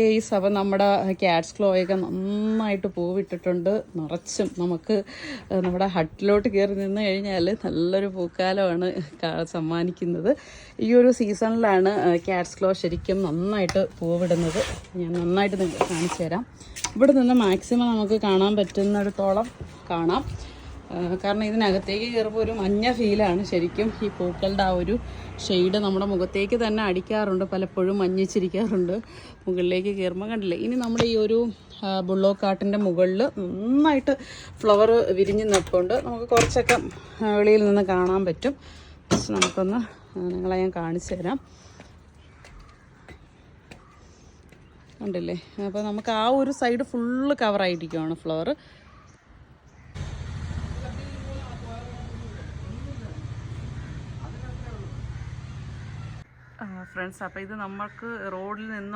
Ace. അപ്പം നമ്മുടെ cats ക്ലോയൊക്കെ നന്നായിട്ട് പൂവിട്ടിട്ടുണ്ട് നിറച്ചും. നമുക്ക് നമ്മുടെ ഹട്ടിലോട്ട് കയറി നിന്ന് കഴിഞ്ഞാൽ നല്ലൊരു പൂക്കാലമാണ് സമ്മാനിക്കുന്നത്. ഈ ഒരു സീസണിലാണ് ക്യാറ്റ്സ് ക്ലോ ശരിക്കും നന്നായിട്ട് പൂവിടുന്നത്. ഞാൻ നന്നായിട്ട് നിങ്ങൾക്ക് കാണിച്ചു തരാം. ഇവിടെ നിന്ന് മാക്സിമം നമുക്ക് കാണാൻ പറ്റുന്നിടത്തോളം കാണാം. കാരണം ഇതിനകത്തേക്ക് കയറുമ്പോൾ ഒരു മഞ്ഞ ഫീലാണ്. ശരിക്കും ഈ പൂക്കളുടെ ആ ഒരു ഷെയ്ഡ് നമ്മുടെ മുഖത്തേക്ക് തന്നെ അടിക്കാറുണ്ട്, പലപ്പോഴും മഞ്ഞിച്ചിരിക്കാറുണ്ട് മുകളിലേക്ക് കയറുമ്പോൾ. കണ്ടില്ലേ, ഇനി നമ്മുടെ ഈ ഒരു ബുള്ളോ കാട്ടിൻ്റെ മുകളിൽ നന്നായിട്ട് ഫ്ലവർ വിരിഞ്ഞ് നിൽപ്പുണ്ട്. നമുക്ക് കുറച്ചൊക്കെ വെളിയിൽ നിന്ന് കാണാൻ പറ്റും. ജസ്റ്റ് നമുക്കൊന്ന് നിങ്ങളെ ഞാൻ കാണിച്ചു തരാം. കണ്ടില്ലേ, അപ്പോൾ നമുക്ക് ആ ഒരു സൈഡ് ഫുള്ള് കവറായിരിക്കുവാണ് ഫ്ലവർ. ഫ്രണ്ട്സ്, അപ്പോൾ ഇത് നമുക്ക് റോഡിൽ നിന്ന്